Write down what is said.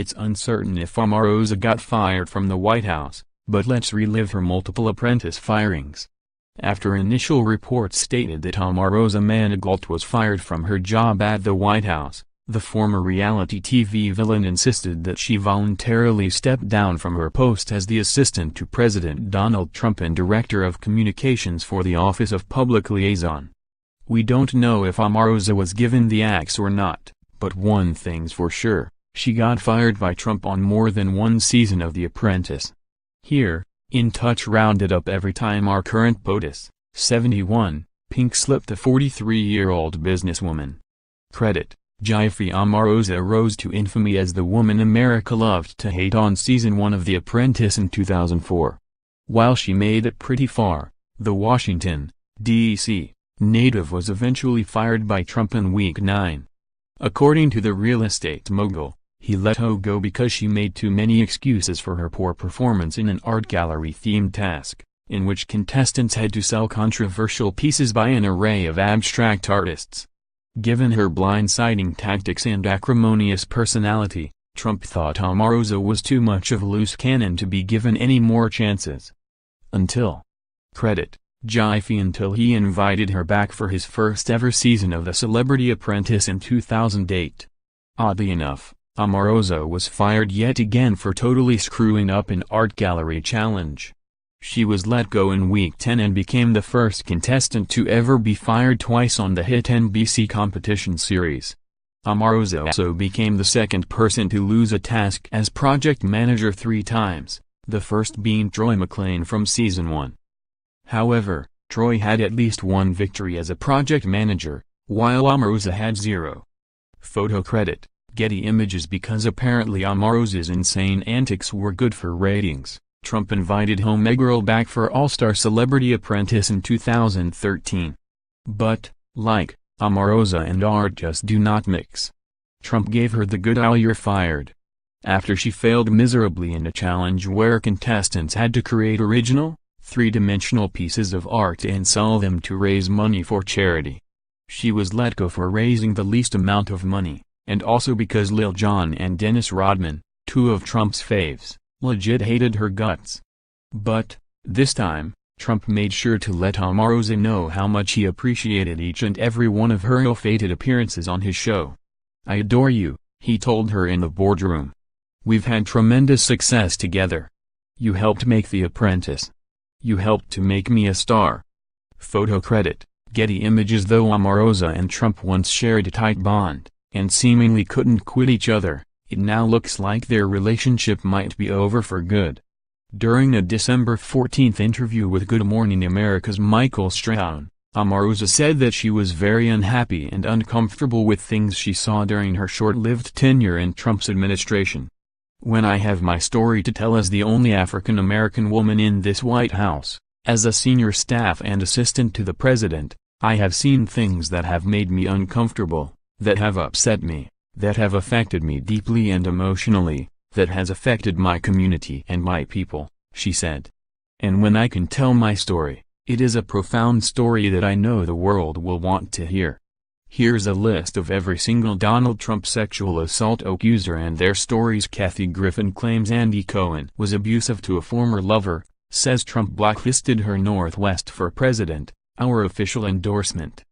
It's uncertain if Omarosa got fired from the White House, but let's relive her multiple apprentice firings. After initial reports stated that Omarosa Manigault was fired from her job at the White House, the former reality TV villain insisted that she voluntarily stepped down from her post as the assistant to President Donald Trump and Director of Communications for the Office of Public Liaison. We don't know if Omarosa was given the axe or not, but one thing's for sure, she got fired by Trump on more than one season of The Apprentice. Here, In Touch rounded up every time our current POTUS, 71, pink slipped a 43-year-old businesswoman. Credit: Giphy. Omarosa rose to infamy as the woman America loved to hate on Season 1 of The Apprentice in 2004. While she made it pretty far, the Washington, D.C., native was eventually fired by Trump in Week 9. According to the real estate mogul, he let her go because she made too many excuses for her poor performance in an art gallery-themed task, in which contestants had to sell controversial pieces by an array of abstract artists. Given her blindsiding tactics and acrimonious personality, Trump thought Omarosa was too much of a loose cannon to be given any more chances. Credit: Giphy. Until he invited her back for his first ever season of The Celebrity Apprentice in 2008. Oddly enough, Omarosa was fired yet again for totally screwing up an art gallery challenge. She was let go in Week 10 and became the first contestant to ever be fired twice on the hit NBC competition series. Omarosa also became the second person to lose a task as project manager 3 times, the first being Troy McClain from Season 1. However, Troy had at least one victory as a project manager, while Omarosa had 0. Photo credit: Getty Images. Because apparently Omarosa's insane antics were good for ratings, Trump invited Homegirl back for All-Star Celebrity Apprentice in 2013. But, like, Omarosa and art just do not mix. Trump gave her the good "oh, you're fired" after she failed miserably in a challenge where contestants had to create original, three-dimensional pieces of art and sell them to raise money for charity. She was let go for raising the least amount of money, and also because Lil Jon and Dennis Rodman, 2 of Trump's faves, legit hated her guts. But, this time, Trump made sure to let Omarosa know how much he appreciated each and every one of her ill-fated appearances on his show. "I adore you," he told her in the boardroom. "We've had tremendous success together. You helped make The Apprentice. You helped to make me a star." Photo credit: Getty Images. Though Omarosa and Trump once shared a tight bond, and seemingly couldn't quit each other, it now looks like their relationship might be over for good. During a December 14 interview with Good Morning America's Michael Strahan, Omarosa said that she was very unhappy and uncomfortable with things she saw during her short-lived tenure in Trump's administration. "When I have my story to tell as the only African-American woman in this White House, as a senior staff and assistant to the president, I have seen things that have made me uncomfortable, that have upset me, that have affected me deeply and emotionally, that has affected my community and my people," she said. "And when I can tell my story, it is a profound story that I know the world will want to hear." Here's a list of every single Donald Trump sexual assault accuser and their stories. Kathy Griffin claims Andy Cohen was abusive to a former lover, says Trump blacklisted her Northwest for president, our official endorsement.